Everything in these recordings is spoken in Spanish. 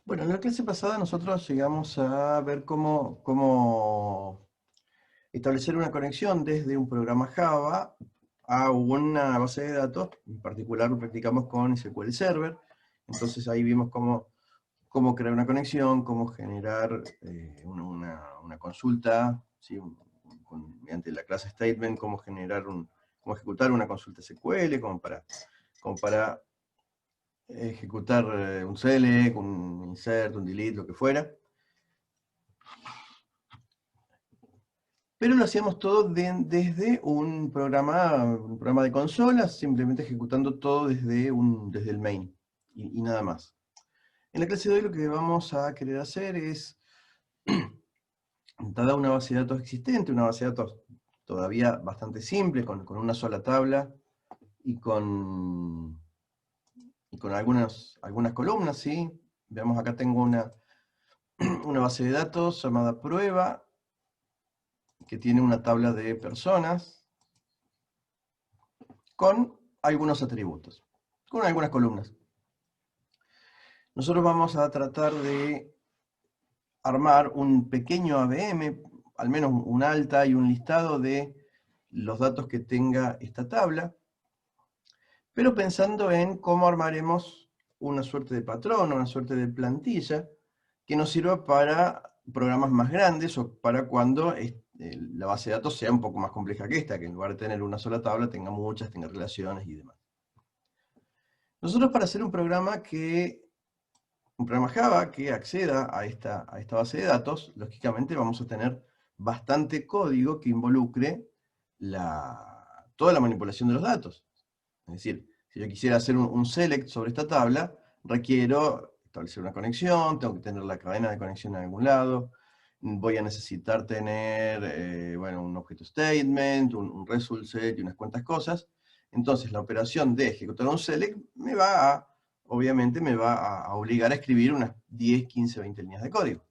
Bueno, en la clase pasada nosotros llegamos a ver cómo establecer una conexión desde un programa Java a una base de datos. En particular lo practicamos con SQL Server. Entonces ahí vimos cómo crear una conexión, cómo generar una consulta, ¿sí? Mediante la clase statement, cómo ejecutar una consulta SQL, como para ejecutar un select, un insert, un delete, lo que fuera. Pero lo hacíamos todo desde un programa de consolas, simplemente ejecutando todo desde el main y nada más. En la clase de hoy lo que vamos a querer hacer es, dada una base de datos existente, una base de datos todavía bastante simple, con una sola tabla y con algunas columnas, ¿sí? Veamos, acá tengo una base de datos llamada prueba, que tiene una tabla de personas, con algunos atributos, con algunas columnas. Nosotros vamos a tratar de armar un pequeño ABM, al menos un alta y un listado de los datos que tenga esta tabla, pero pensando en cómo armaremos una suerte de patrón, una suerte de plantilla, que nos sirva para programas más grandes o para cuando la base de datos sea un poco más compleja que esta, que en lugar de tener una sola tabla tenga muchas, tenga relaciones y demás. Nosotros, para hacer un programa Java que acceda a esta base de datos, lógicamente vamos a tener bastante código que involucre toda la manipulación de los datos. Es decir, si yo quisiera hacer un select sobre esta tabla, requiero establecer una conexión, tengo que tener la cadena de conexión en algún lado, voy a necesitar tener bueno, un objeto statement, un result set y unas cuantas cosas. Entonces la operación de ejecutar un select obviamente me va a obligar a escribir unas 10, 15, 20 líneas de código.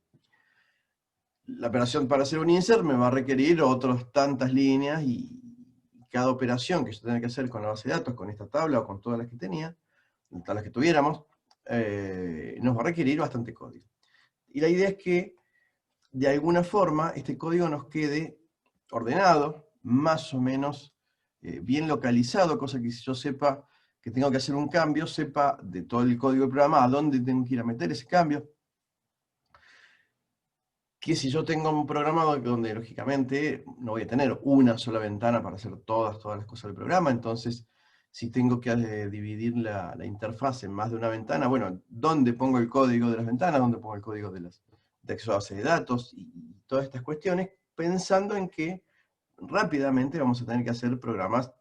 La operación para hacer un insert me va a requerir otras tantas líneas y cada operación que yo tenga que hacer con la base de datos, con esta tabla o con todas las que tenía, todas las que tuviéramos, nos va a requerir bastante código. Y la idea es que, de alguna forma, este código nos quede ordenado, más o menos bien localizado, cosa que si yo sepa que tengo que hacer un cambio, sepa de todo el código del programa a dónde tengo que ir a meter ese cambio. Que si yo tengo un programa donde lógicamente no voy a tener una sola ventana para hacer todas las cosas del programa, entonces si tengo que dividir la interfaz en más de una ventana, bueno, ¿dónde pongo el código de las ventanas? ¿Dónde pongo el código de acceso a base de datos? Y todas estas cuestiones, pensando en que rápidamente vamos a tener que hacer programas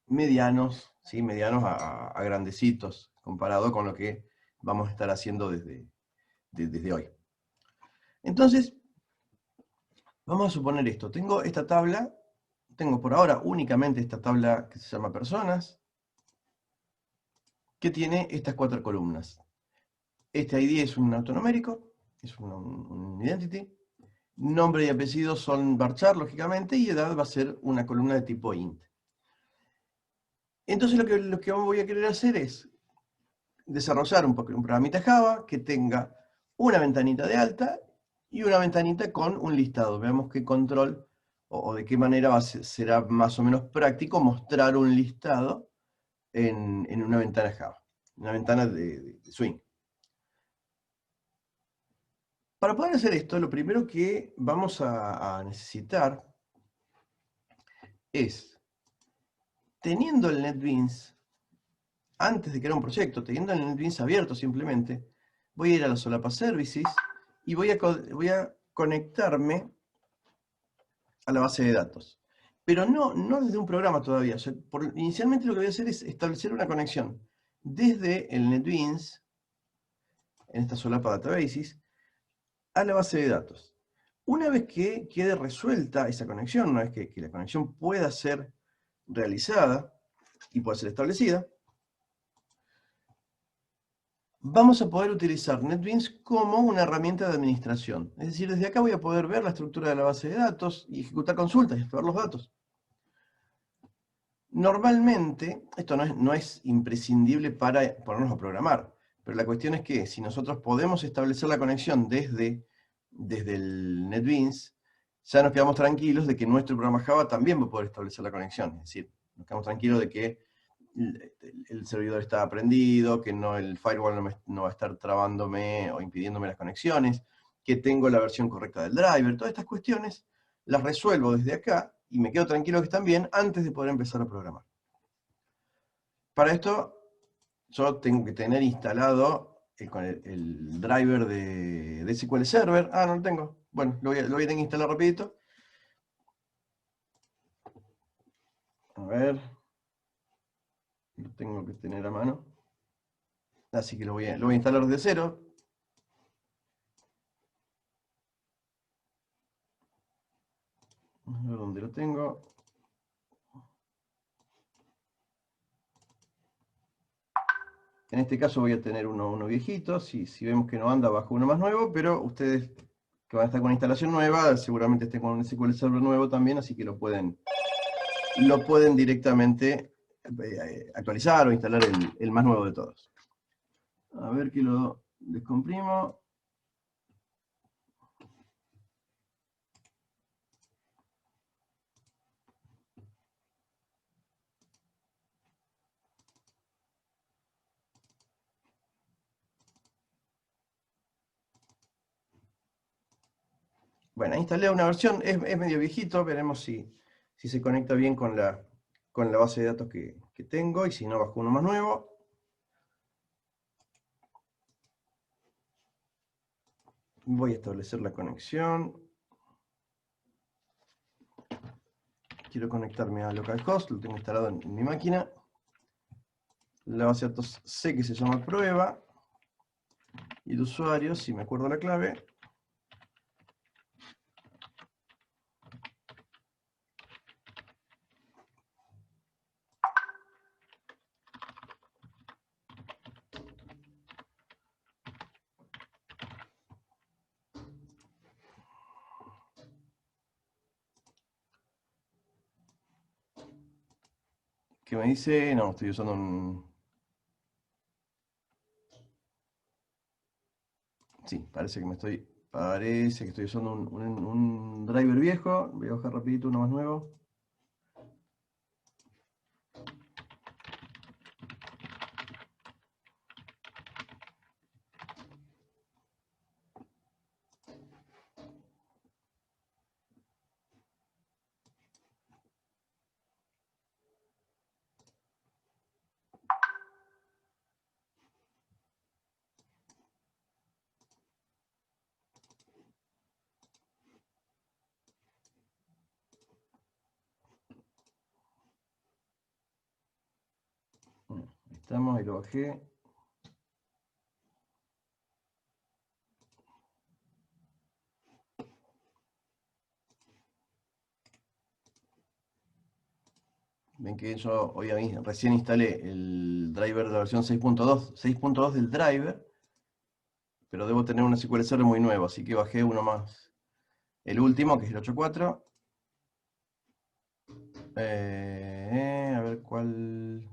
medianos, ¿sí? Medianos a grandecitos, comparado con lo que vamos a estar haciendo desde hoy. Entonces, vamos a suponer esto. Tengo por ahora únicamente esta tabla que se llama personas, que tiene estas 4 columnas. Este ID es un autonumérico, es un identity. Nombre y apellido son varchar, lógicamente, y edad va a ser una columna de tipo int. Entonces lo que voy a querer hacer es desarrollar un programita Java que tenga una ventanita de alta y una ventanita con un listado. Veamos qué control o de qué manera será más o menos práctico mostrar un listado en una ventana Java, una ventana de swing. Para poder hacer esto, lo primero que vamos a necesitar es, teniendo el NetBeans, antes de crear un proyecto, teniendo el NetBeans abierto simplemente, voy a ir a la solapa services y voy a conectarme a la base de datos. Pero no desde un programa todavía. O sea, inicialmente lo que voy a hacer es establecer una conexión desde el NetBeans, en esta solapa databases, a la base de datos. Una vez que quede resuelta esa conexión, una vez que la conexión pueda ser realizada y pueda ser establecida, vamos a poder utilizar NetBeans como una herramienta de administración. Es decir, desde acá voy a poder ver la estructura de la base de datos y ejecutar consultas y explorar los datos. Normalmente, esto no es imprescindible para ponernos a programar, pero la cuestión es que si nosotros podemos establecer la conexión desde el NetBeans, ya nos quedamos tranquilos de que nuestro programa Java también va a poder establecer la conexión. Es decir, nos quedamos tranquilos de que el servidor está prendido, que el firewall no va a estar trabándome o impidiéndome las conexiones, que tengo la versión correcta del driver. Todas estas cuestiones las resuelvo desde acá y me quedo tranquilo que están bien antes de poder empezar a programar. Para esto, yo tengo que tener instalado el driver de SQL Server. Ah, no lo tengo. Bueno, lo voy a tener que instalar rapidito. A ver. Lo tengo que tener a mano. Así que lo voy a instalar desde cero. A ver dónde lo tengo. En este caso voy a tener uno viejito. Si vemos que no anda, bajo uno más nuevo. Pero ustedes que van a estar con instalación nueva, seguramente estén con un SQL Server nuevo también. Así que lo pueden directamente actualizar o instalar el más nuevo de todos. A ver que lo descomprimo. Bueno, instalé una versión, es medio viejito, veremos si se conecta bien con la base de datos que tengo, y si no, bajo uno más nuevo. Voy a establecer la conexión. Quiero conectarme a localhost, lo tengo instalado en mi máquina. La base de datos sé que se llama prueba. Y el usuario, si me acuerdo la clave, que me dice, no, estoy usando sí, parece que estoy usando un driver viejo. Voy a bajar rapidito uno más nuevo. Bueno, ahí estamos, ahí lo bajé. Ven que yo hoy recién instalé el driver de la versión 6.2 del driver, pero debo tener un SQL Server muy nuevo, así que bajé uno más. El último, que es el 8.4. A ver cuál.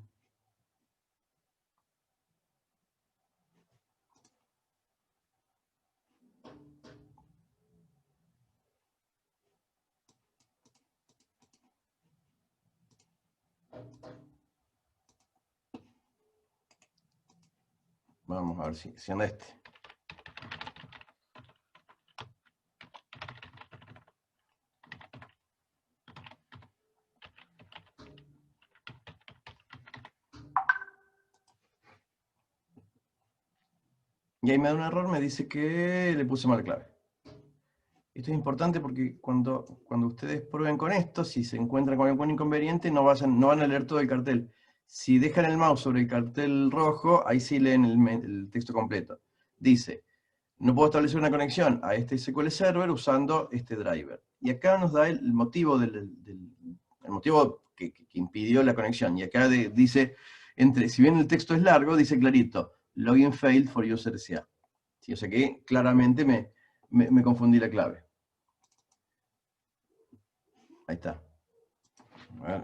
Vamos a ver si anda este. Y ahí me da un error, me dice que le puse mal clave. Esto es importante porque cuando ustedes prueben con esto, si se encuentran con algún inconveniente, no van a leer todo el cartel. Si dejan el mouse sobre el cartel rojo, ahí sí leen el texto completo. Dice, no puedo establecer una conexión a este SQL Server usando este driver. Y acá nos da el motivo, el motivo que impidió la conexión. Y acá dice, si bien el texto es largo, dice clarito, login failed for user SA. ¿Sí? O sea que claramente me confundí la clave. Ahí está. A ver.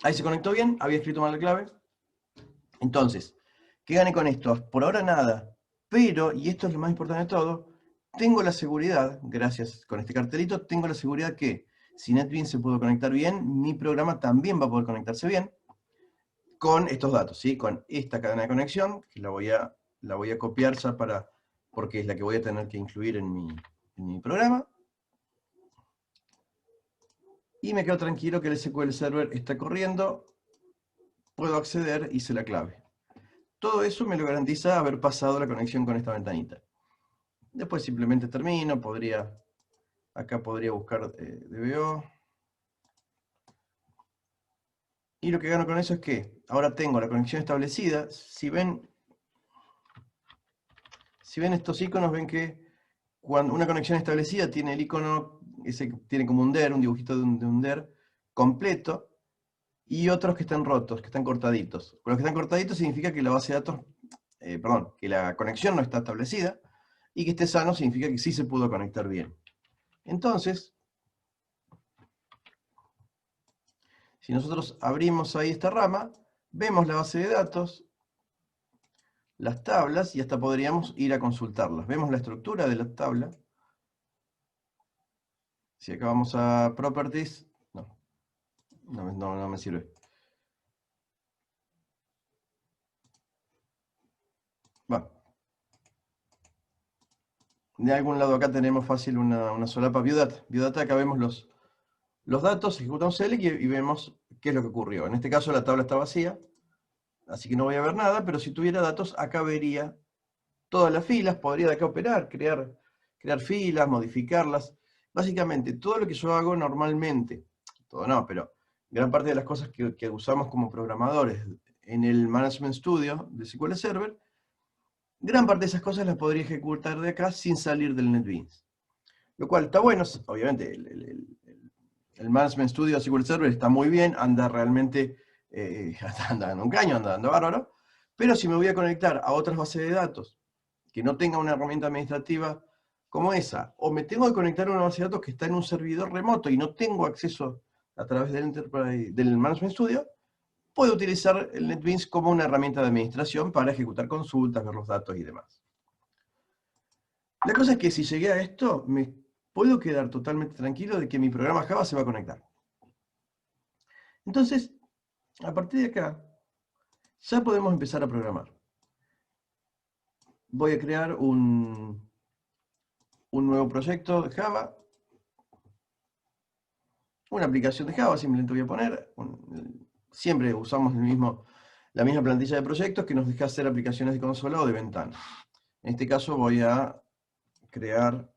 Ahí se conectó bien, había escrito mal la clave. Entonces, ¿qué gané con esto? Por ahora nada, pero, y esto es lo más importante de todo, tengo la seguridad, gracias con este cartelito, tengo la seguridad que si NetBeans se pudo conectar bien, mi programa también va a poder conectarse bien con estos datos, ¿sí? Con esta cadena de conexión, que la voy a copiar ya porque es la que voy a tener que incluir en mi programa. Y me quedo tranquilo que el SQL Server está corriendo, puedo acceder, hice la clave. Todo eso me lo garantiza haber pasado la conexión con esta ventanita. Después simplemente termino, acá podría buscar DBO. Y lo que gano con eso es que ahora tengo la conexión establecida. Si ven estos iconos, ven que cuando una conexión establecida tiene el icono, ese tiene como un DER, un dibujito de un DER completo, y otros que están rotos, que están cortaditos. Con los que están cortaditos significa que la base de datos, que la conexión no está establecida, y que esté sano significa que sí se pudo conectar bien. Entonces, si nosotros abrimos ahí esta rama, vemos la base de datos, las tablas, y hasta podríamos ir a consultarlas. Vemos la estructura de la tabla. Si acá vamos a Properties, no me sirve. Bueno, de algún lado acá tenemos fácil una solapa ViewData. ViewData, acá vemos los datos, ejecutamos select y vemos qué es lo que ocurrió. En este caso la tabla está vacía, así que no voy a ver nada, pero si tuviera datos, acá vería todas las filas, podría de acá operar, crear filas, modificarlas. Básicamente, todo lo que yo hago normalmente, todo no, pero gran parte de las cosas que usamos como programadores en el Management Studio de SQL Server, gran parte de esas cosas las podría ejecutar de acá sin salir del NetBeans. Lo cual está bueno, obviamente el Management Studio de SQL Server está muy bien, anda realmente, anda dando un caño, anda dando bárbaro, pero si me voy a conectar a otras bases de datos que no tenga una herramienta administrativa como esa, o me tengo que conectar a una base de datos que está en un servidor remoto y no tengo acceso a través del Management Studio, puedo utilizar el NetBeans como una herramienta de administración para ejecutar consultas, ver los datos y demás. La cosa es que si llegué a esto, me puedo quedar totalmente tranquilo de que mi programa Java se va a conectar. Entonces, a partir de acá, ya podemos empezar a programar. Voy a crear un nuevo proyecto de Java, una aplicación de Java, simplemente voy a poner, siempre usamos la misma plantilla de proyectos que nos deja hacer aplicaciones de consola o de ventana. En este caso voy a crear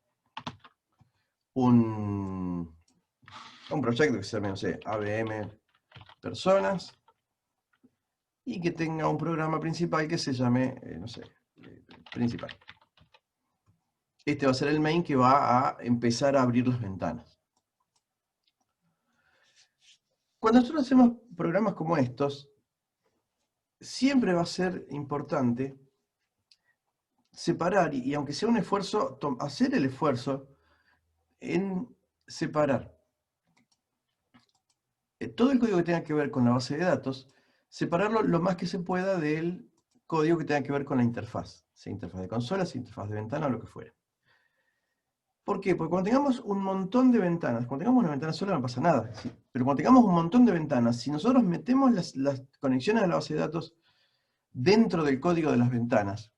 un proyecto que se llame, no sé, ABM personas, y que tenga un programa principal que se llame, no sé, principal. Este va a ser el main que va a empezar a abrir las ventanas. Cuando nosotros hacemos programas como estos, siempre va a ser importante separar, y aunque sea un esfuerzo, hacer el esfuerzo en separar todo el código que tenga que ver con la base de datos, separarlo lo más que se pueda del código que tenga que ver con la interfaz, sea interfaz de consola, sea interfaz de ventana o lo que fuera. ¿Por qué? Porque cuando tengamos un montón de ventanas, cuando tengamos una ventana sola no pasa nada, ¿sí? Pero cuando tengamos un montón de ventanas, si nosotros metemos las conexiones a la base de datos dentro del código de las ventanas,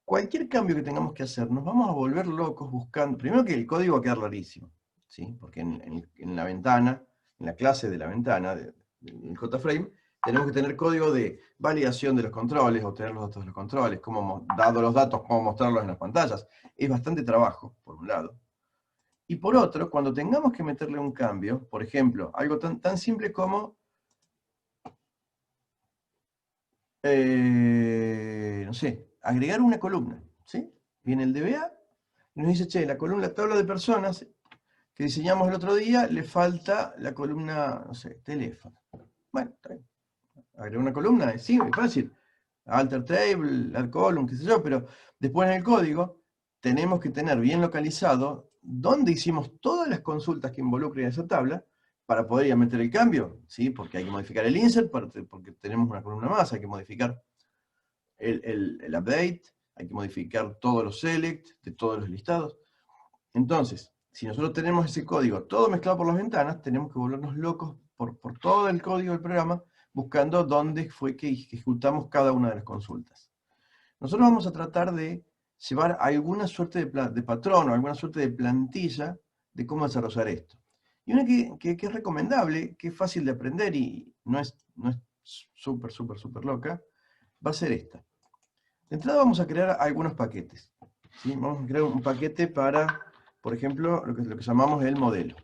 cualquier cambio que tengamos que hacer, nos vamos a volver locos buscando, primero que el código va a quedar rarísimo, ¿sí? Porque en la ventana, en la clase de la ventana, del JFrame, tenemos que tener código de validación de los controles, obtener los datos de los controles, dado los datos, cómo mostrarlos en las pantallas. Es bastante trabajo, por un lado. Y por otro, cuando tengamos que meterle un cambio, por ejemplo, algo tan simple como, no sé, agregar una columna, ¿sí? Viene el DBA y nos dice, che, la tabla de personas que diseñamos el otro día, le falta la columna, no sé, teléfono. Bueno, está bien. Agregar una columna, sí, es fácil. Alter table, add column, qué sé yo, pero después en el código tenemos que tener bien localizado dónde hicimos todas las consultas que involucren esa tabla para poder ir a meter el cambio, ¿sí? Porque hay que modificar el insert, porque tenemos una columna más, hay que modificar el update, hay que modificar todos los select de todos los listados. Entonces, si nosotros tenemos ese código todo mezclado por las ventanas, tenemos que volvernos locos por todo el código del programa, buscando dónde fue que ejecutamos cada una de las consultas. Nosotros vamos a tratar de llevar alguna suerte de patrón o alguna suerte de plantilla de cómo desarrollar esto. Y una que es recomendable, que es fácil de aprender y no es súper loca, va a ser esta. De entrada vamos a crear algunos paquetes, ¿sí? Vamos a crear un paquete para, por ejemplo, lo que llamamos el modelo.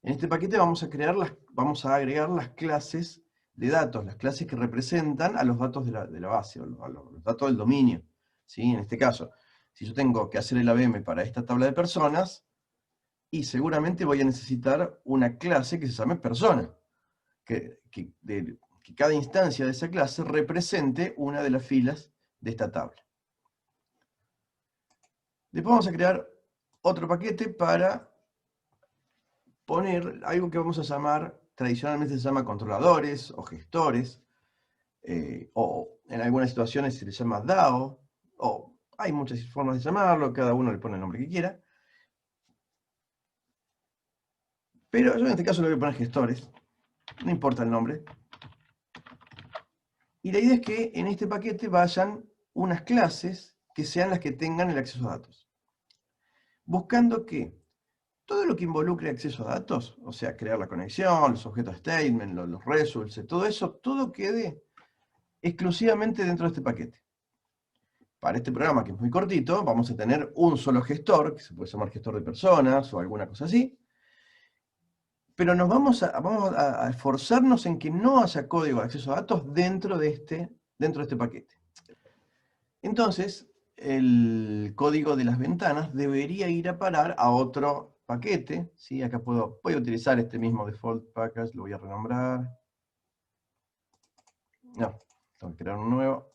En este paquete vamos a agregar las clases de datos, las clases que representan a los datos de la base, o a los datos del dominio, ¿sí? En este caso, si yo tengo que hacer el ABM para esta tabla de personas, y seguramente voy a necesitar una clase que se llame persona, que cada instancia de esa clase represente una de las filas de esta tabla. Después vamos a crear otro paquete para poner algo que vamos a llamar, tradicionalmente se llama controladores o gestores, o en algunas situaciones se le llama DAO, o hay muchas formas de llamarlo, cada uno le pone el nombre que quiera. Pero yo en este caso le voy a poner gestores, no importa el nombre. Y la idea es que en este paquete vayan unas clases que sean las que tengan el acceso a datos. Buscando que todo lo que involucre acceso a datos, o sea, crear la conexión, los objetos statement, los results, todo eso, todo quede exclusivamente dentro de este paquete. Para este programa, que es muy cortito, vamos a tener un solo gestor, que se puede llamar gestor de personas o alguna cosa así, pero vamos a esforzarnos en que no haya código de acceso a datos dentro de este paquete. Entonces, el código de las ventanas debería ir a parar a otro paquete, ¿sí? Acá voy a utilizar este mismo default package, lo voy a renombrar. No, tengo que crear un nuevo.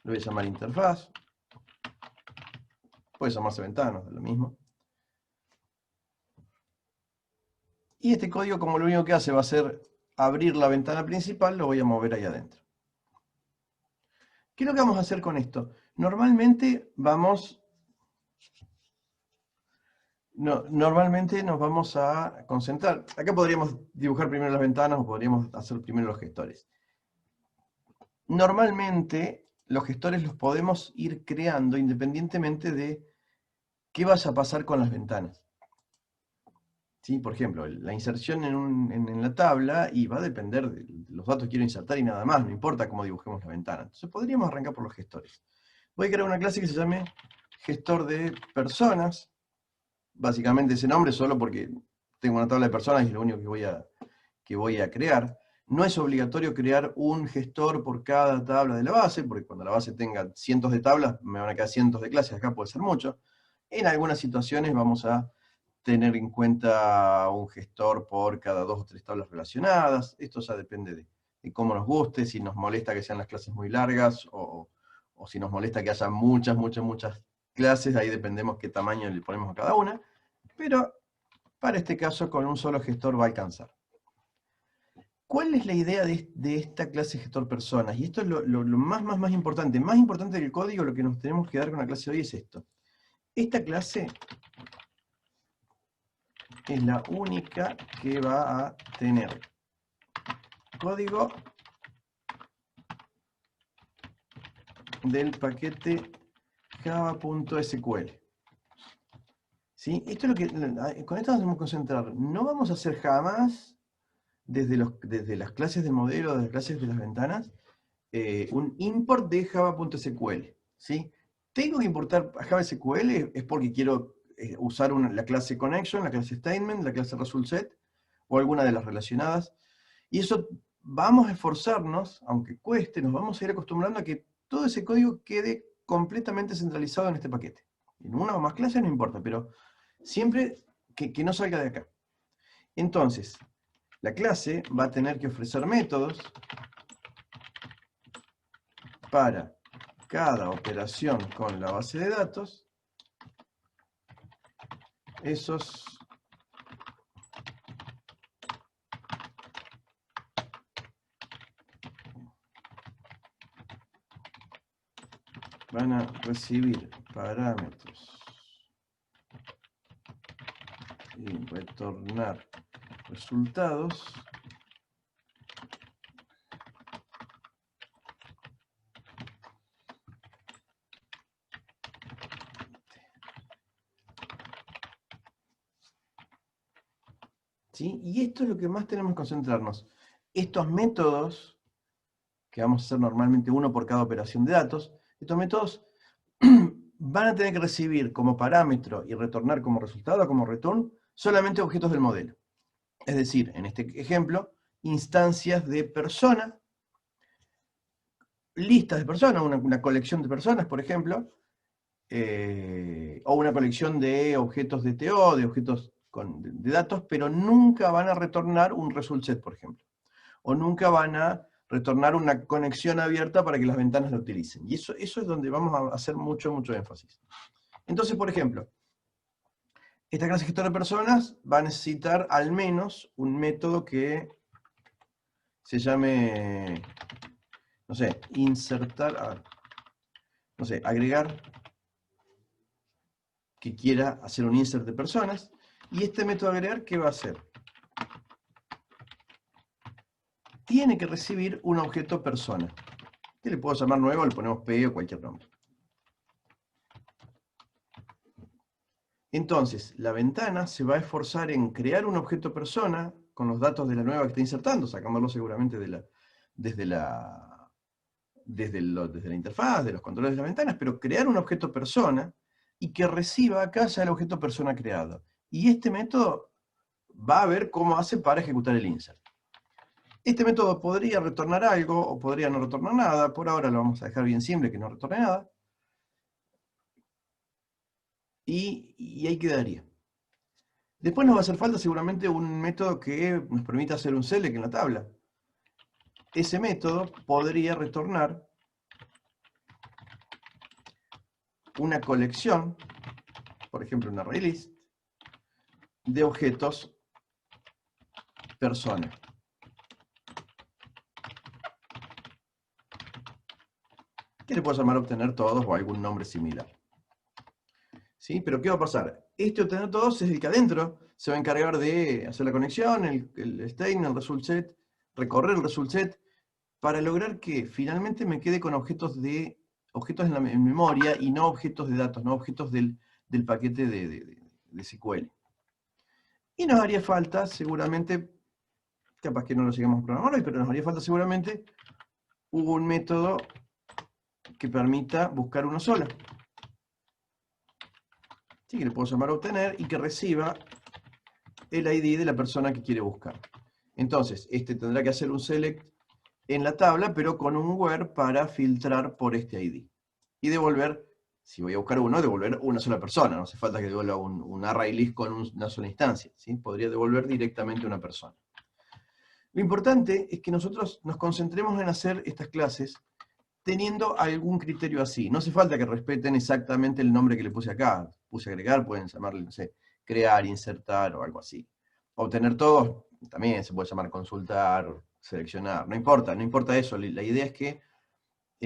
Lo voy a llamar interfaz. Puede llamarse ventanas, es lo mismo. Y este código, como lo único que hace va a ser abrir la ventana principal, lo voy a mover ahí adentro. ¿Qué es lo que vamos a hacer con esto? Normalmente nos vamos a concentrar. Acá podríamos dibujar primero las ventanas o podríamos hacer primero los gestores. Normalmente los gestores los podemos ir creando independientemente de qué vaya a pasar con las ventanas. ¿Sí? Por ejemplo, la inserción en la tabla y va a depender de los datos que quiero insertar y nada más, no importa cómo dibujemos la ventana. Entonces podríamos arrancar por los gestores. Voy a crear una clase que se llame gestor de personas. Básicamente ese nombre solo porque tengo una tabla de personas y es lo único que voy a crear. No es obligatorio crear un gestor por cada tabla de la base, porque cuando la base tenga cientos de tablas, me van a quedar cientos de clases, acá puede ser mucho. En algunas situaciones vamos a tener en cuenta un gestor por cada 2 o 3 tablas relacionadas. Esto ya depende de cómo nos guste, si nos molesta que sean las clases muy largas, o si nos molesta que haya muchas clases, ahí dependemos qué tamaño le ponemos a cada una. Pero para este caso con un solo gestor va a alcanzar. ¿Cuál es la idea de esta clase gestor personas? Y esto es lo más importante. Más importante que el código, lo que nos tenemos que dar con la clase de hoy es esto. Esta clase es la única que va a tener código del paquete java.sql. ¿Sí? Esto es lo que, con esto nos vamos a concentrar. No vamos a hacer jamás, desde las clases de modelo, desde las clases de las ventanas, un import de java.sql. ¿Sí? Tengo que importar a JavaSQL es porque quiero usar la clase connection, la clase statement, la clase result set, o alguna de las relacionadas. Y eso vamos a esforzarnos, aunque cueste, nos vamos a ir acostumbrando a que todo ese código quede completamente centralizado en este paquete. En una o más clases no importa, pero siempre que no salga de acá. Entonces, la clase va a tener que ofrecer métodos para cada operación con la base de datos. Esos van a recibir parámetros y retornar resultados ¿sí? Y esto es lo que más tenemos que concentrarnos. Estos métodos, que vamos a hacer normalmente uno por cada operación de datos, estos métodos van a tener que recibir como parámetro y retornar como resultado, como return, solamente objetos del modelo. Es decir, en este ejemplo, instancias de persona, listas de personas, una colección de personas, por ejemplo, o una colección de objetos de TO, de objetos de datos, pero nunca van a retornar un result set, por ejemplo. O nunca van a retornar una conexión abierta para que las ventanas la utilicen. Y eso es donde vamos a hacer mucho énfasis. Entonces, por ejemplo, esta clase gestor de personas va a necesitar al menos un método que se llame, no sé, insertar, no sé, agregar, que quiera hacer un insert de personas. Y este método agregar, ¿qué va a hacer? Tiene que recibir un objeto persona, que le puedo llamar nuevo, le ponemos P o cualquier nombre. Entonces, la ventana se va a esforzar en crear un objeto persona con los datos de la nueva que está insertando, sacándolo seguramente desde la interfaz, de los controles de las ventanas, pero crear un objeto persona y que reciba acá ya el objeto persona creado. Y este método va a ver cómo hace para ejecutar el insert. Este método podría retornar algo o podría no retornar nada. Por ahora lo vamos a dejar bien simple, que no retorne nada. Y ahí quedaría. Después nos va a hacer falta seguramente un método que nos permita hacer un select en la tabla. Ese método podría retornar una colección, por ejemplo un array list, de objetos persona. Que le puedo llamar obtener todos o algún nombre similar. ¿Sí? Pero ¿qué va a pasar? Este obtener todos es el que adentro se va a encargar de hacer la conexión, el statement, el result set, recorrer el result set, para lograr que finalmente me quede con objetos en memoria y no objetos de datos, no objetos del paquete de SQL. Y nos haría falta seguramente, capaz que no lo llegamos a programar hoy, pero nos haría falta seguramente un método que permita buscar uno solo. ¿Sí? Que le puedo llamar obtener y que reciba el ID de la persona que quiere buscar. Entonces, este tendrá que hacer un select en la tabla, pero con un where para filtrar por este ID. Y devolver, si voy a buscar uno, devolver una sola persona. No hace falta que devuelva un array list con una sola instancia. ¿Sí? Podría devolver directamente una persona. Lo importante es que nosotros nos concentremos en hacer estas clases teniendo algún criterio así. No hace falta que respeten exactamente el nombre que le puse acá. Puse agregar, pueden llamarle, no sé, crear, insertar o algo así. Obtener todos, también se puede llamar consultar, seleccionar, no importa eso. La idea es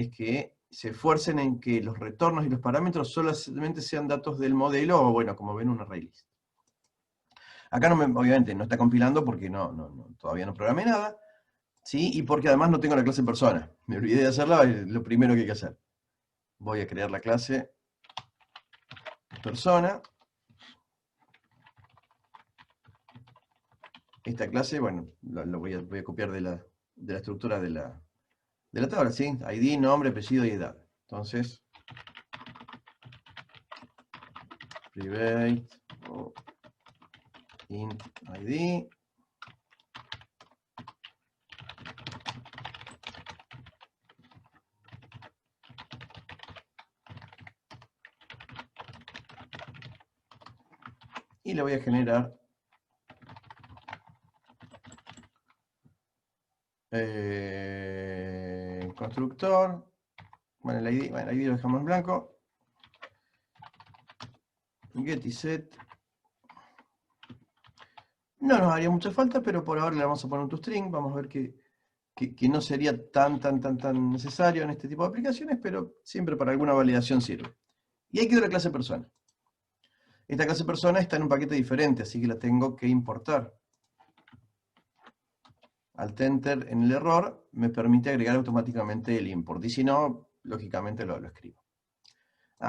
que se esfuercen en que los retornos y los parámetros solamente sean datos del modelo, o bueno, como ven, un array list. Acá obviamente no está compilando porque todavía no programé nada, ¿sí? Y porque además no tengo la clase persona. Me olvidé de hacerla, es lo primero que hay que hacer. Voy a crear la clase persona. Esta clase, bueno, lo voy a copiar de la estructura de la tabla, ¿sí? ID, nombre, apellido y edad. Entonces, private o int ID. Y le voy a generar constructor. Bueno, el ID lo dejamos en blanco. Get y set. No nos haría mucha falta, pero por ahora le vamos a poner un toString. Vamos a ver que no sería tan necesario en este tipo de aplicaciones, pero siempre para alguna validación sirve. Y aquí la clase persona. Esta clase persona está en un paquete diferente, así que la tengo que importar. Alt Enter en el error me permite agregar automáticamente el import, y si no, lógicamente lo escribo.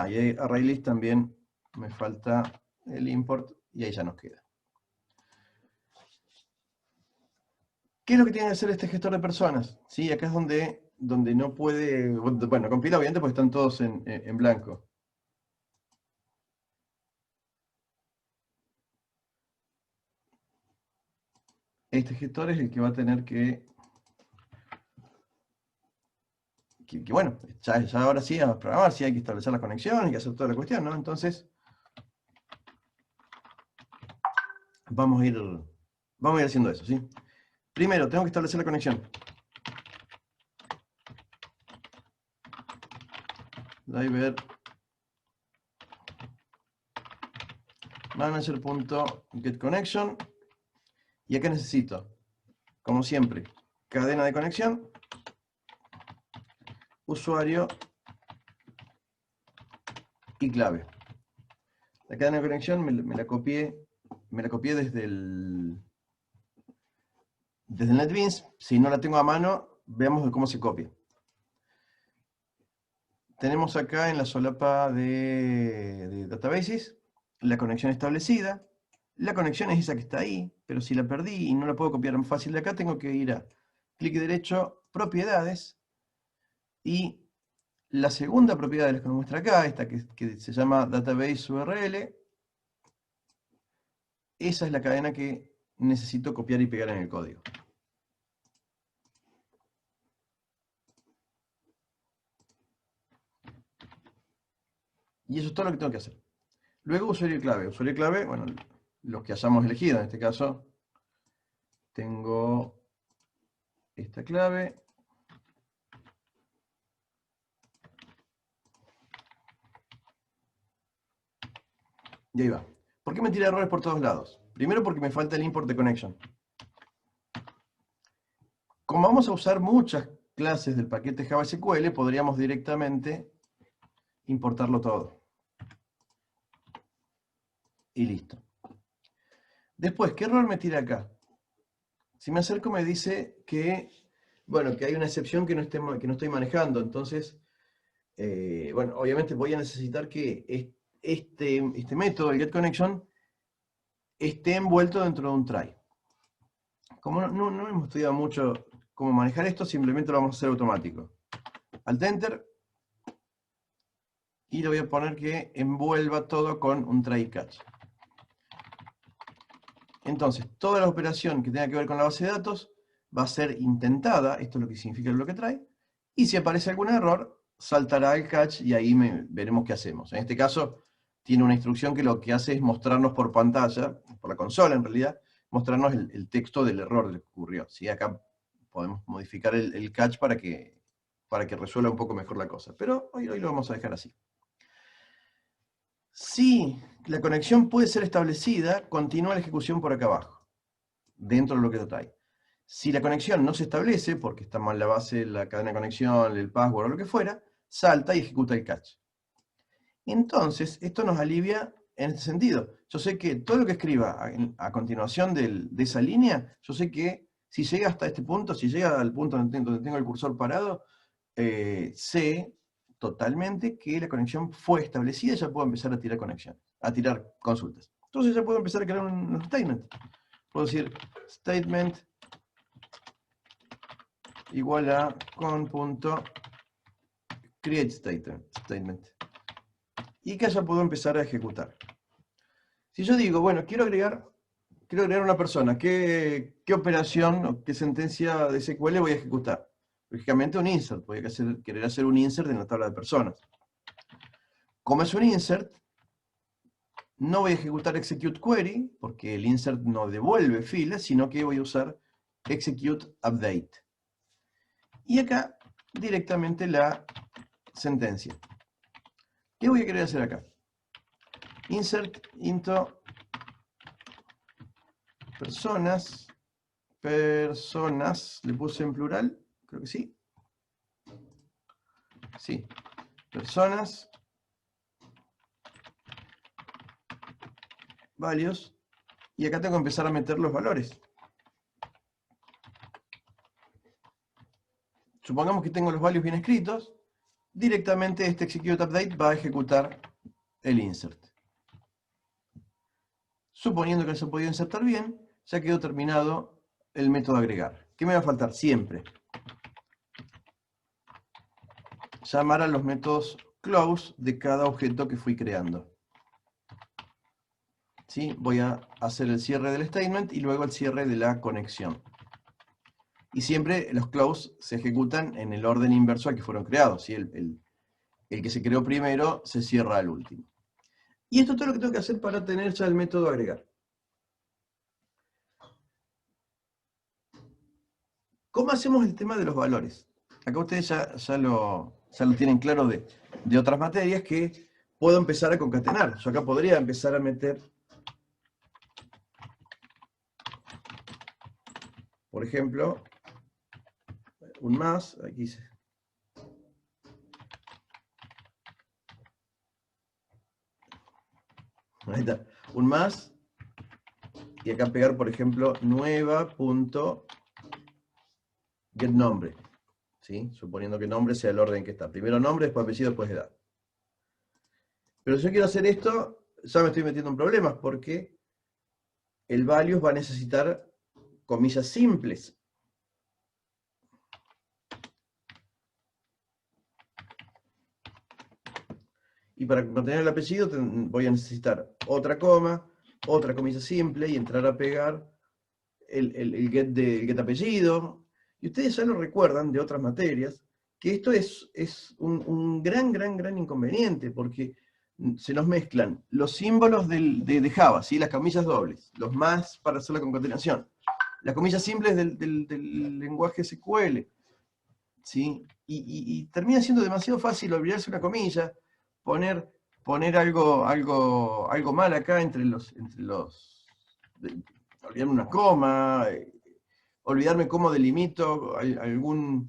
Y ArrayList también me falta el import, y ahí ya nos queda. ¿Qué es lo que tiene que hacer este gestor de personas? ¿Sí? Acá es donde no puede... Bueno, compila obviamente porque están todos en blanco. Este gestor es el que va a tener que bueno, ya ahora sí a programar, sí hay que establecer la conexión, hay que hacer toda la cuestión, ¿no? Entonces, vamos a ir haciendo eso, ¿sí? Primero, tengo que establecer la conexión. Driver manager.getConnection. Y acá necesito, como siempre, cadena de conexión, usuario y clave. La cadena de conexión me la copié desde el NetBeans. Si no la tengo a mano, veamos cómo se copia. Tenemos acá en la solapa de databases la conexión establecida. La conexión es esa que está ahí, pero si la perdí y no la puedo copiar fácil de acá, tengo que ir a clic derecho, propiedades, y la segunda propiedad de las que nos muestra acá, esta que se llama database URL, esa es la cadena que necesito copiar y pegar en el código. Y eso es todo lo que tengo que hacer. Luego usuario y clave. Usuario y clave, bueno, los que hayamos elegido. En este caso, tengo esta clave. Y ahí va. ¿Por qué me tira errores por todos lados? Primero porque me falta el import de connection. Como vamos a usar muchas clases del paquete Java SQL, podríamos directamente importarlo todo. Y listo. Después, ¿qué error me tira acá? Si me acerco me dice que, bueno, que hay una excepción que no estoy manejando. Entonces, bueno, obviamente voy a necesitar que este método, el getConnection, esté envuelto dentro de un try. Como no hemos estudiado mucho cómo manejar esto, simplemente lo vamos a hacer automático. Alt Enter, y le voy a poner que envuelva todo con un try catch. Entonces, toda la operación que tenga que ver con la base de datos va a ser intentada, esto es lo que significa el bloque try, y si aparece algún error, saltará el catch y ahí veremos qué hacemos. En este caso, tiene una instrucción que lo que hace es mostrarnos por pantalla, por la consola en realidad, mostrarnos el texto del error que ocurrió. ¿Sí? Acá podemos modificar el catch para que resuelva un poco mejor la cosa, pero hoy lo vamos a dejar así. Si la conexión puede ser establecida, continúa la ejecución por acá abajo, dentro de lo que trae. Si la conexión no se establece, porque está mal la base, la cadena de conexión, el password o lo que fuera, salta y ejecuta el catch. Entonces, esto nos alivia en este sentido. Yo sé que todo lo que escriba a continuación de esa línea, yo sé que si llega hasta este punto, si llega al punto donde tengo el cursor parado, sé totalmente que la conexión fue establecida y ya puedo empezar a tirar conexiones, a tirar consultas. Entonces ya puedo empezar a crear un statement. Puedo decir statement igual a con.createStatement. Y que ya puedo empezar a ejecutar. Si yo digo, bueno, quiero agregar una persona, ¿qué operación o qué sentencia de SQL voy a ejecutar? Lógicamente un insert, voy a querer hacer un insert en la tabla de personas. Como es un insert, no voy a ejecutar execute query, porque el insert no devuelve filas, sino que voy a usar execute update. Y acá directamente la sentencia. ¿Qué voy a querer hacer acá? Insert into personas personas, le puse en plural, creo que sí. Sí, personas, values, y acá tengo que empezar a meter los valores. Supongamos que tengo los values bien escritos, directamente este execute update va a ejecutar el insert. Suponiendo que se ha podido insertar bien, ya quedó terminado el método agregar. ¿Qué me va a faltar? Siempre llamar a los métodos close de cada objeto que fui creando. ¿Sí? Voy a hacer el cierre del statement y luego el cierre de la conexión. Y siempre los close se ejecutan en el orden inverso al que fueron creados. ¿Sí? El que se creó primero se cierra al último. Y esto es todo lo que tengo que hacer para tener ya el método agregar. ¿Cómo hacemos el tema de los valores? Acá ustedes ya lo tienen claro de otras materias, que puedo empezar a concatenar. Yo acá podría empezar a meter, por ejemplo, un más, aquí dice. Ahí está, un más, y acá pegar, por ejemplo, nueva.getNombre, ¿sí? Suponiendo que nombre sea el orden que está. Primero nombre, después apellido, después edad. Pero si yo quiero hacer esto, ya me estoy metiendo en problemas, porque el values va a necesitar comillas simples. Y para mantener el apellido voy a necesitar otra coma, otra comilla simple y entrar a pegar el get apellido. Y ustedes ya lo recuerdan de otras materias, que esto es un gran inconveniente, porque se nos mezclan los símbolos de Java, ¿sí? Las comillas dobles, los más para hacer la concatenación, las comillas simples del lenguaje SQL, ¿sí? Y termina siendo demasiado fácil olvidarse una comilla, poner algo mal acá olvidarme una coma, olvidarme cómo delimito algún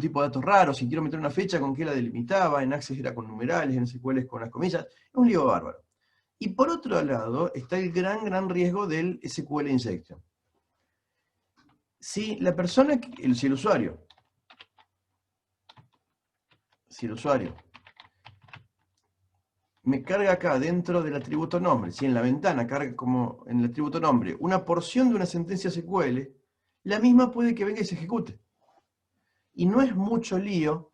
tipo de datos raros, si quiero meter una fecha, con qué la delimitaba, en Access era con numerales, en SQL es con las comillas, es un lío bárbaro. Y por otro lado está el gran riesgo del SQL injection. Si la persona, si el usuario me carga acá dentro del atributo nombre, si en la ventana carga como en el atributo nombre una porción de una sentencia SQL, la misma puede que venga y se ejecute. Y no es mucho lío,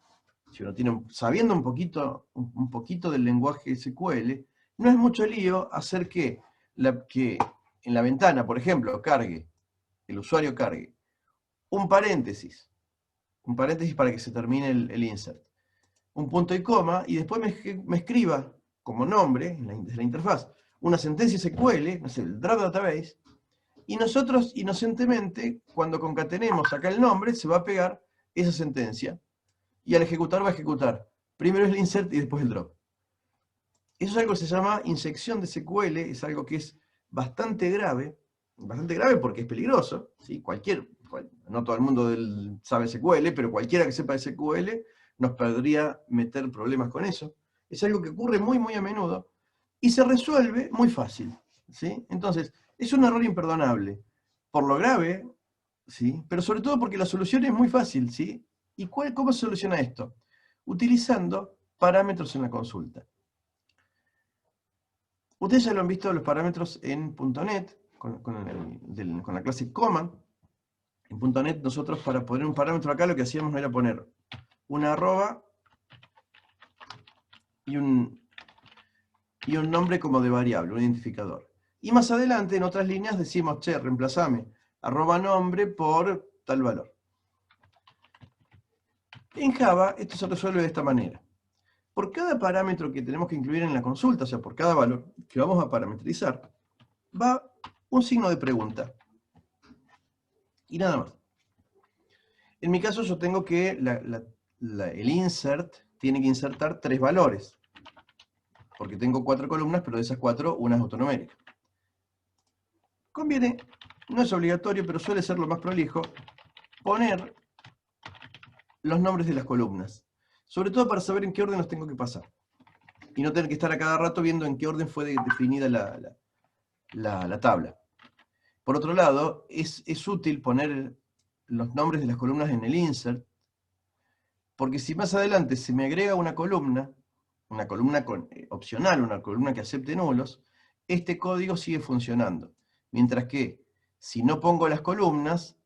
si uno tiene, sabiendo un poquito del lenguaje SQL, no es mucho lío hacer que en la ventana, por ejemplo, el usuario cargue un paréntesis para que se termine el insert, un punto y coma, y después me escriba como nombre, desde la interfaz, una sentencia SQL, no sé, el draft database, y nosotros inocentemente, cuando concatenemos acá el nombre, se va a pegar esa sentencia, y al ejecutar va a ejecutar primero el insert y después el drop. Eso es algo que se llama inyección de SQL, es algo que es bastante grave porque es peligroso, ¿sí? No todo el mundo sabe SQL, pero cualquiera que sepa SQL nos podría meter problemas con eso. Es algo que ocurre muy a menudo y se resuelve muy fácil, ¿sí? Entonces, es un error imperdonable, por lo grave, ¿sí? Pero sobre todo porque la solución es muy fácil, ¿sí? ¿Y cómo se soluciona esto? Utilizando parámetros en la consulta. Ustedes ya lo han visto los parámetros en .NET, con la clase command. En .NET nosotros para poner un parámetro acá lo que hacíamos era poner una arroba y un nombre como de variable, un identificador. Y más adelante en otras líneas decimos, che, reemplazame arroba nombre por tal valor. En Java esto se resuelve de esta manera. Por cada parámetro que tenemos que incluir en la consulta, o sea, por cada valor que vamos a parametrizar, va un signo de pregunta. Y nada más. En mi caso yo tengo que el insert tiene que insertar 3 valores. Porque tengo 4 columnas, pero de esas 4, una es autonumérica. Conviene no es obligatorio, pero suele ser lo más prolijo, poner los nombres de las columnas. Sobre todo para saber en qué orden los tengo que pasar. Y no tener que estar a cada rato viendo en qué orden fue definida la tabla. Por otro lado, es útil poner los nombres de las columnas en el insert, porque si más adelante se me agrega una columna opcional, una columna que acepte nulos, este código sigue funcionando. Mientras que si no pongo las columnas,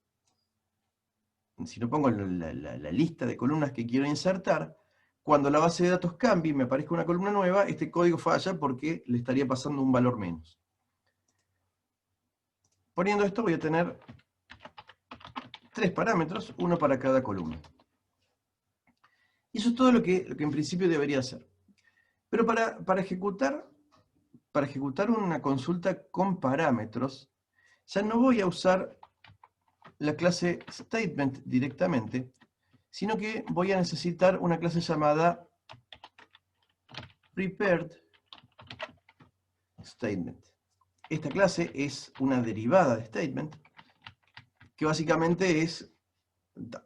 si no pongo la lista de columnas que quiero insertar, cuando la base de datos cambie y me aparezca una columna nueva, este código falla porque le estaría pasando un valor menos. Poniendo esto voy a tener 3 parámetros, uno para cada columna. Y eso es todo lo que en principio debería hacer. Pero para ejecutar una consulta con parámetros, ya no voy a usar la clase statement directamente, sino que voy a necesitar una clase llamada prepared statement. Esta clase es una derivada de statement, que básicamente es,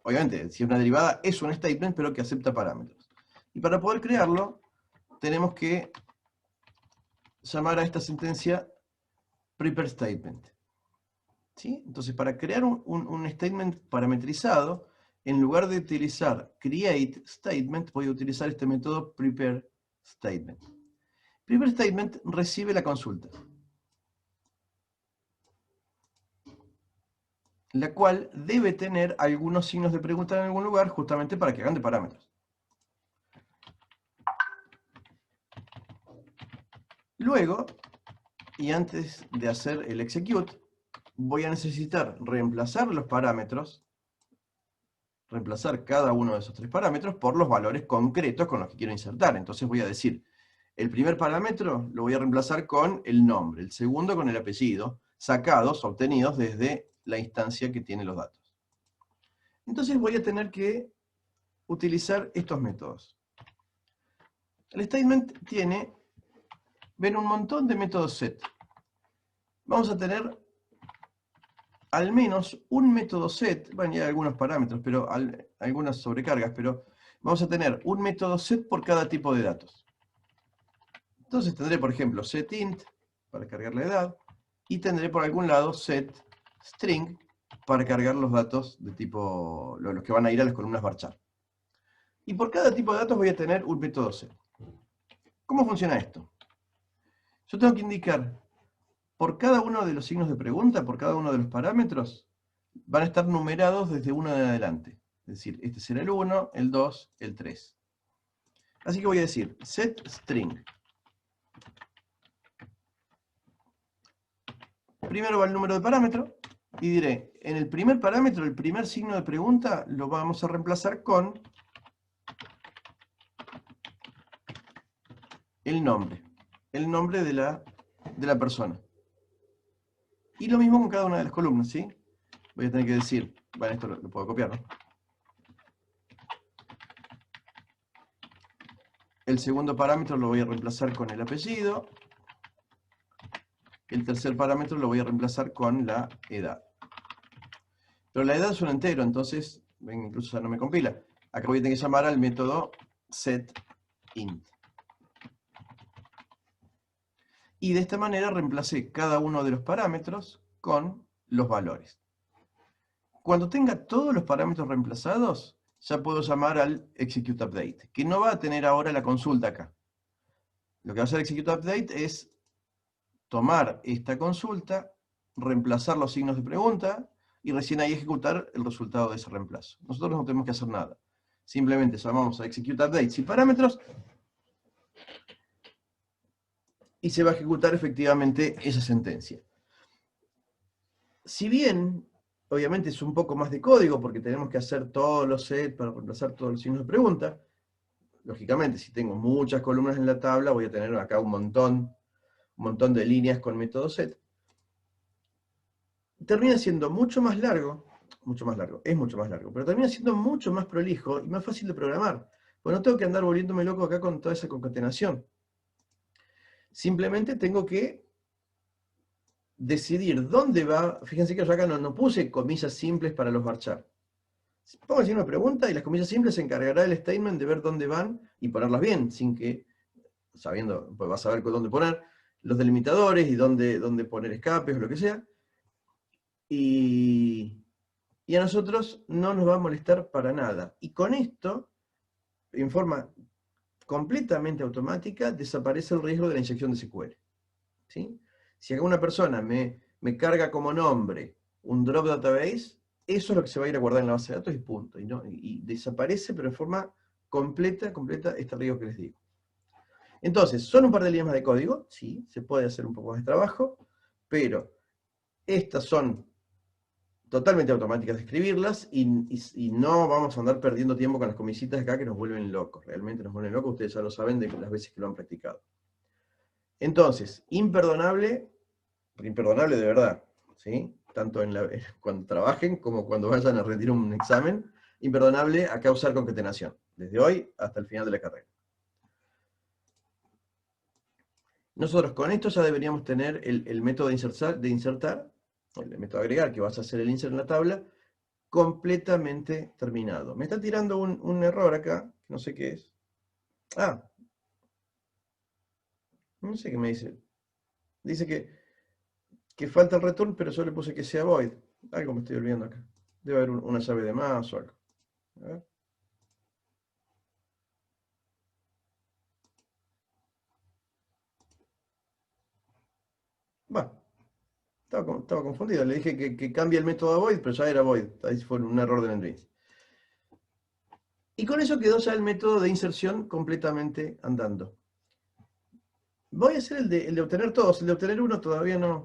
obviamente, si es una derivada, es un statement, pero que acepta parámetros. Y para poder crearlo, tenemos que llamar a esta sentencia prepare statement. ¿Sí? Entonces, para crear un statement parametrizado, en lugar de utilizar create statement, voy a utilizar este método prepare statement. Prepare statement recibe la consulta, la cual debe tener algunos signos de pregunta en algún lugar, justamente para que hagan de parámetros. Luego, y antes de hacer el execute, voy a necesitar reemplazar los parámetros, reemplazar cada uno de esos 3 parámetros por los valores concretos con los que quiero insertar. Entonces voy a decir, el primer parámetro lo voy a reemplazar con el nombre, el segundo con el apellido, sacados, obtenidos desde la instancia que tiene los datos. Entonces voy a tener que utilizar estos métodos. El statement tiene, ven, un montón de métodos set. Vamos a tener al menos un método set, bueno, ya hay algunos parámetros, pero algunas sobrecargas, pero vamos a tener un método set por cada tipo de datos. Entonces tendré, por ejemplo, setInt para cargar la edad, y tendré por algún lado setString para cargar los datos de tipo, los que van a ir a las columnas varchar. Y por cada tipo de datos voy a tener un método set. ¿Cómo funciona esto? Yo tengo que indicar por cada uno de los signos de pregunta, por cada uno de los parámetros, van a estar numerados desde 1 en adelante. Es decir, este será el 1, el 2, el 3. Así que voy a decir setString. Primero va el número de parámetro, y diré, en el primer parámetro, el primer signo de pregunta, lo vamos a reemplazar con el nombre de la persona. Y lo mismo con cada una de las columnas, ¿sí? Voy a tener que decir, bueno, esto lo puedo copiar, ¿no? El segundo parámetro lo voy a reemplazar con el apellido. El tercer parámetro lo voy a reemplazar con la edad. Pero la edad es un entero, entonces, ven, incluso ya no me compila. Acá voy a tener que llamar al método setInt. Y de esta manera reemplacé cada uno de los parámetros con los valores. Cuando tenga todos los parámetros reemplazados, ya puedo llamar al executeUpdate, que no va a tener ahora la consulta acá. Lo que va a hacer executeUpdate es tomar esta consulta, reemplazar los signos de pregunta, y recién ahí ejecutar el resultado de ese reemplazo. Nosotros no tenemos que hacer nada. Simplemente llamamos a executeUpdate sin parámetros, y se va a ejecutar efectivamente esa sentencia. Si bien, obviamente es un poco más de código, porque tenemos que hacer todos los sets para reemplazar todos los signos de pregunta, lógicamente, si tengo muchas columnas en la tabla, voy a tener acá un montón de líneas con método set. Termina siendo mucho más largo, es mucho más largo, pero termina siendo mucho más prolijo y más fácil de programar. Pues no tengo que andar volviéndome loco acá con toda esa concatenación. Simplemente tengo que decidir dónde va. Fíjense que yo acá no puse comillas simples para los varchar. Pongo así una pregunta y las comillas simples se encargará el statement de ver dónde van y ponerlas bien, sin que, sabiendo, pues vas a saber dónde poner los delimitadores y dónde poner escapes o lo que sea. Y a nosotros no nos va a molestar para nada. Y con esto, en forma completamente automática, desaparece el riesgo de la inyección de SQL. ¿Sí? Si acá una persona me carga como nombre un drop database, eso es lo que se va a ir a guardar en la base de datos y punto. Y desaparece, pero en forma completa este riesgo que les digo. Entonces, ¿son un par de líneas más de código? Sí, se puede hacer un poco más de trabajo, pero estas son totalmente automáticas de escribirlas y no vamos a andar perdiendo tiempo con las comisitas acá que nos vuelven locos. Realmente nos vuelven locos, ustedes ya lo saben de las veces que lo han practicado. Entonces, imperdonable de verdad, ¿sí? Tanto cuando trabajen como cuando vayan a rendir un examen, imperdonable a causar concatenación, desde hoy hasta el final de la carrera. Nosotros con esto ya deberíamos tener el método de insertar, el método de agregar, que vas a hacer el insert en la tabla, completamente terminado. Me está tirando un error acá, que no sé qué es. Ah, no sé qué me dice. Dice que falta el return, pero yo le puse que sea void. Algo me estoy olvidando acá. Debe haber una llave de más o algo. A ver. Va, estaba confundido. Le dije que cambie el método a void, pero ya era void. Ahí fue un error del Nginx. Y con eso quedó ya el método de inserción completamente andando. Voy a hacer el de obtener todos. El de obtener uno todavía no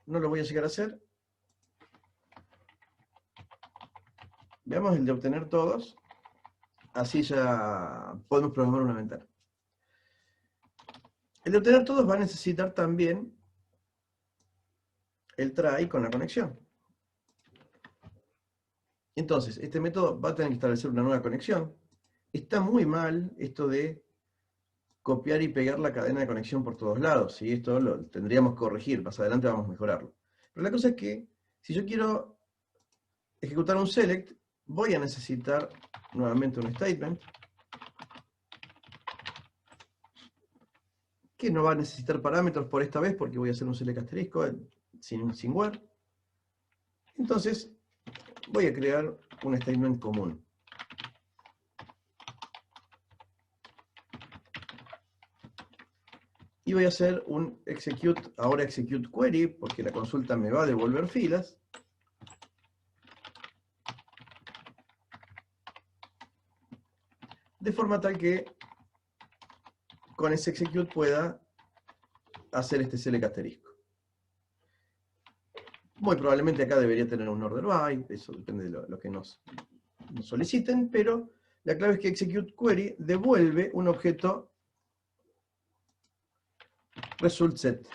lo voy a llegar a hacer. Veamos el de obtener todos. Así ya podemos programar una ventana. El de obtener todos va a necesitar también el try con la conexión. Entonces, este método va a tener que establecer una nueva conexión. Está muy mal esto de copiar y pegar la cadena de conexión por todos lados. ¿Sí? Esto lo tendríamos que corregir. Más adelante vamos a mejorarlo. Pero la cosa es que, si yo quiero ejecutar un select, voy a necesitar nuevamente un statement que no va a necesitar parámetros por esta vez porque voy a hacer un select asterisco sin where. Entonces, voy a crear un statement común. Y voy a hacer un execute, ahora execute query, porque la consulta me va a devolver filas. De forma tal que con ese execute pueda hacer este select asterisco. Muy probablemente acá debería tener un order by, eso depende de lo que nos soliciten, pero la clave es que execute query devuelve un objeto result set.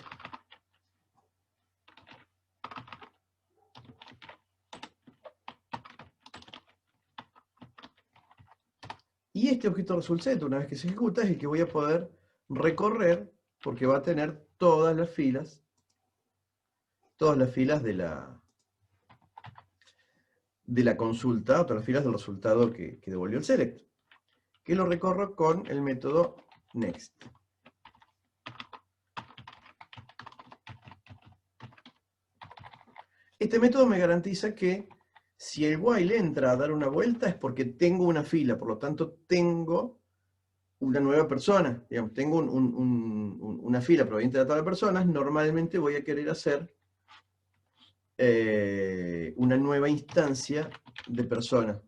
Y este objeto result set, una vez que se ejecuta, es el que voy a poder recorrer porque va a tener todas las filas de la consulta, todas las filas del resultado que devolvió el select, que lo recorro con el método next. Este método me garantiza que si el while entra a dar una vuelta es porque tengo una fila, por lo tanto tengo una nueva persona, digamos, tengo una fila proveniente de la tabla de personas, normalmente voy a querer hacer una nueva instancia de persona.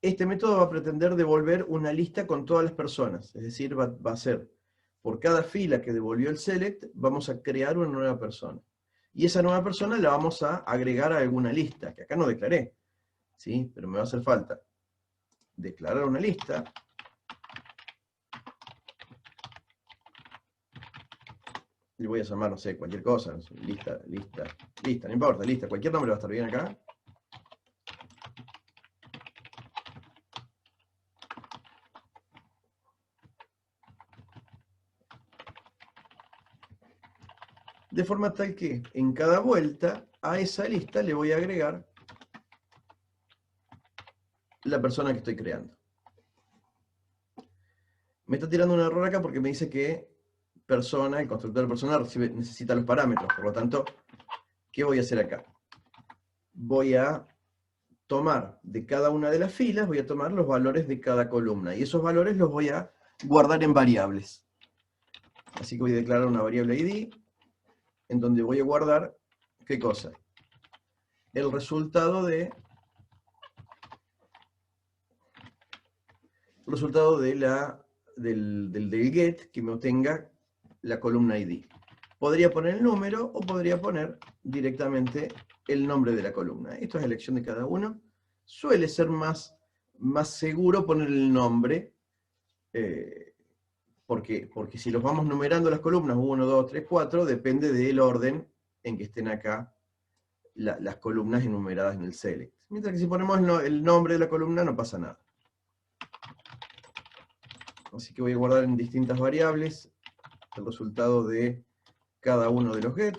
Este método va a pretender devolver una lista con todas las personas, es decir, va a ser, por cada fila que devolvió el select, vamos a crear una nueva persona. Y esa nueva persona la vamos a agregar a alguna lista, que acá no declaré, ¿sí? Pero me va a hacer falta declarar una lista. Le voy a llamar, no sé, cualquier cosa, no sé, lista, no importa, lista, cualquier nombre va a estar bien acá. de forma tal que en cada vuelta a esa lista le voy a agregar la persona que estoy creando. Me está tirando un error acá porque me dice que persona, el constructor de persona necesita los parámetros. Por lo tanto, ¿qué voy a hacer acá? Voy a tomar de cada una de las filas, voy a tomar los valores de cada columna. Y esos valores los voy a guardar en variables. Así que voy a declarar una variable id, en donde voy a guardar, ¿qué cosa? El resultado de del get que me obtenga la columna id. Podría poner el número o podría poner directamente el nombre de la columna. Esto es elección de cada uno. Suele ser más seguro poner el nombre, porque si los vamos numerando las columnas, 1, 2, 3, 4, depende del orden en que estén acá las columnas enumeradas en el select. Mientras que si ponemos el nombre de la columna no pasa nada. Así que voy a guardar en distintas variables el resultado de cada uno de los get.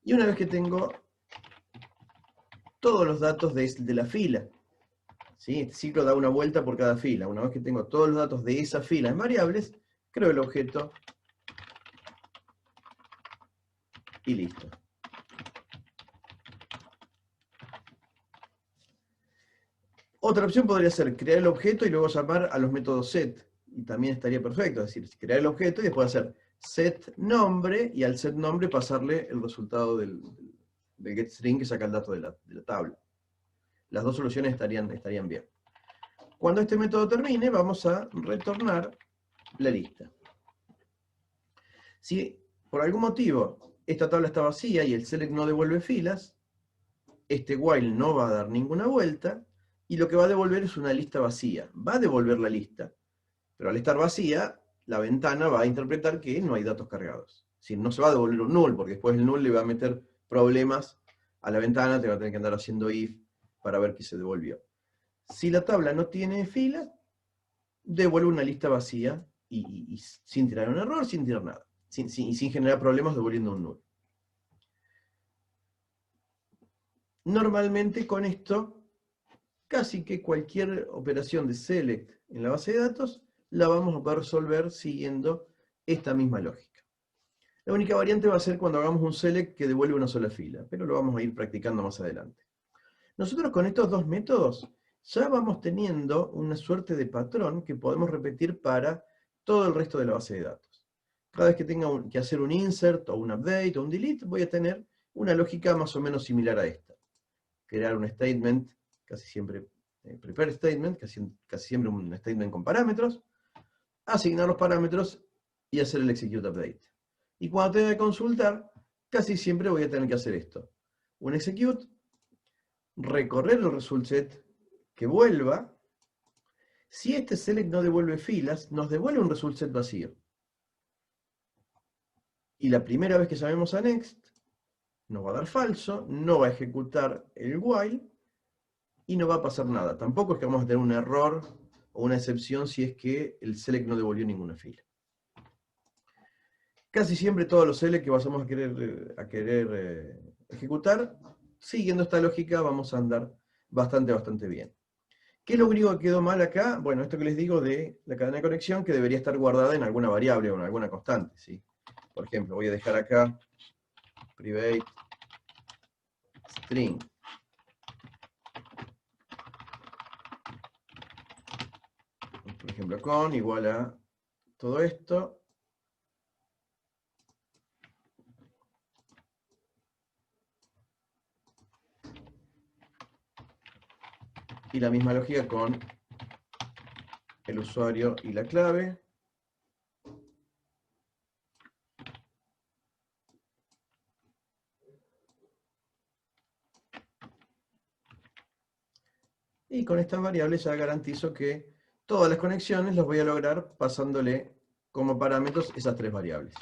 Y una vez que tengo todos los datos de la fila, ¿sí? Este ciclo da una vuelta por cada fila. Una vez que tengo todos los datos de esa fila en variables, creo el objeto y listo. Otra opción podría ser crear el objeto y luego llamar a los métodos set. Y también estaría perfecto, es decir, crear el objeto y después hacer set nombre, y al set nombre pasarle el resultado del getString que saca el dato de la tabla. Las dos soluciones estarían bien. Cuando este método termine, vamos a retornar la lista. Si por algún motivo esta tabla está vacía y el select no devuelve filas, este while no va a dar ninguna vuelta, y lo que va a devolver es una lista vacía. Va a devolver la lista, pero al estar vacía, la ventana va a interpretar que no hay datos cargados. Es decir, no se va a devolver un null, porque después el null le va a meter problemas a la ventana, te va a tener que andar haciendo if para ver qué se devolvió. Si la tabla no tiene filas, devuelve una lista vacía y sin tirar un error, sin tirar nada. Y sin generar problemas devolviendo un null. Normalmente con esto, casi que cualquier operación de select en la base de datos la vamos a poder resolver siguiendo esta misma lógica. La única variante va a ser cuando hagamos un select que devuelve una sola fila, pero lo vamos a ir practicando más adelante. Nosotros con estos dos métodos ya vamos teniendo una suerte de patrón que podemos repetir para todo el resto de la base de datos. Cada vez que tenga que hacer un insert, o un update, o un delete, voy a tener una lógica más o menos similar a esta. Crear un statement, casi siempre prepare statement, casi siempre un statement con parámetros, asignar los parámetros y hacer el execute update. Y cuando tenga que consultar, casi siempre voy a tener que hacer esto. Un execute, recorrer el result set, que vuelva. Si este select no devuelve filas, nos devuelve un result set vacío. Y la primera vez que llamemos a next, nos va a dar falso, no va a ejecutar el while, y no va a pasar nada. Tampoco es que vamos a tener un error o una excepción si es que el select no devolvió ninguna fila. Casi siempre todos los select que vamos a querer ejecutar, siguiendo esta lógica, vamos a andar bastante bien. ¿Qué es lo único que quedó mal acá? Bueno, esto que les digo de la cadena de conexión, que debería estar guardada en alguna variable o en alguna constante, ¿sí? Por ejemplo, voy a dejar acá private string. Por ejemplo, con igual a todo esto. Y la misma lógica con el usuario y la clave. Y con estas variables ya garantizo que todas las conexiones las voy a lograr pasándole como parámetros esas tres variables.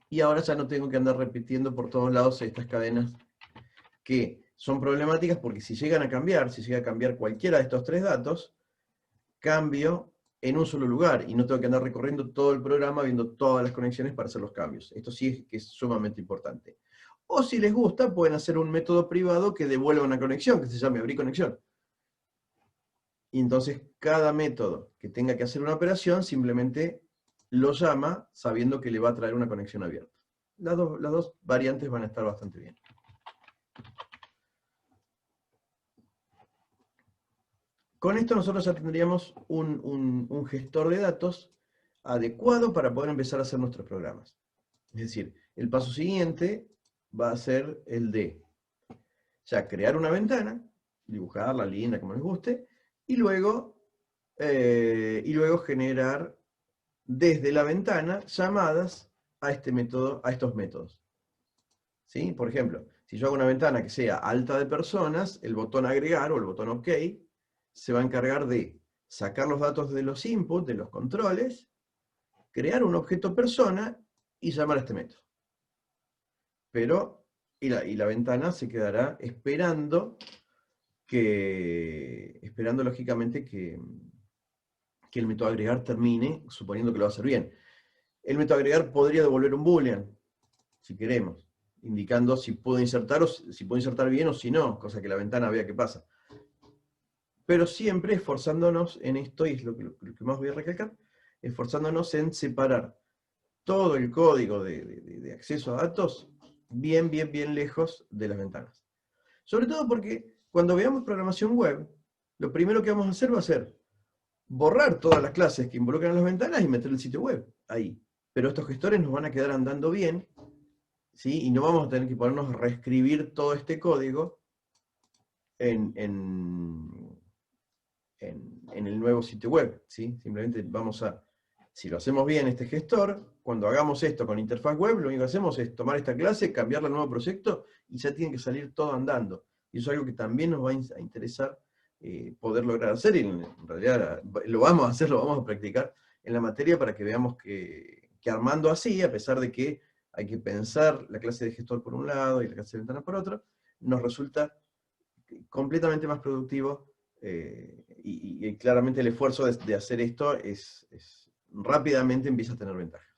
Y ahora ya no tengo que andar repitiendo por todos lados estas cadenas que son problemáticas porque si llegan a cambiar, si llega a cambiar cualquiera de estos tres datos, cambio en un solo lugar y no tengo que andar recorriendo todo el programa viendo todas las conexiones para hacer los cambios. Esto sí es que es sumamente importante. O si les gusta, pueden hacer un método privado que devuelva una conexión, que se llame abrir conexión. Y entonces cada método que tenga que hacer una operación simplemente lo llama sabiendo que le va a traer una conexión abierta. Las dos variantes van a estar bastante bien. Con esto nosotros ya tendríamos un gestor de datos adecuado para poder empezar a hacer nuestros programas. Es decir, el paso siguiente va a ser el de ya crear una ventana, dibujarla linda como les guste, y luego generar desde la ventana llamadas a este método, a estos métodos. ¿Sí? Por ejemplo, si yo hago una ventana que sea alta de personas, el botón agregar o el botón OK se va a encargar de sacar los datos de los inputs, de los controles, crear un objeto persona y llamar a este método. Pero, y la ventana se quedará esperando lógicamente que el método agregar termine, suponiendo que lo va a hacer bien. El método agregar podría devolver un boolean, si queremos, indicando si puedo insertar, si puedo insertar bien o si no, cosa que la ventana vea qué pasa. Pero siempre esforzándonos en esto, y es lo que más voy a recalcar, esforzándonos en separar todo el código de acceso a datos bien lejos de las ventanas. Sobre todo porque cuando veamos programación web, lo primero que vamos a hacer va a ser borrar todas las clases que involucran las ventanas y meter el sitio web ahí. Pero estos gestores nos van a quedar andando bien, ¿sí? Y no vamos a tener que ponernos a reescribir todo este código en el nuevo sitio web, ¿sí? Simplemente vamos a, si lo hacemos bien este gestor, cuando hagamos esto con interfaz web, lo único que hacemos es tomar esta clase, cambiarla al nuevo proyecto y ya tiene que salir todo andando. Y eso es algo que también nos va a interesar poder lograr hacer, y en realidad lo vamos a hacer, lo vamos a practicar en la materia para que veamos que armando así, a pesar de que hay que pensar la clase de gestor por un lado y la clase de ventana por otro, nos resulta completamente más productivo y claramente el esfuerzo de hacer esto rápidamente empieza a tener ventaja.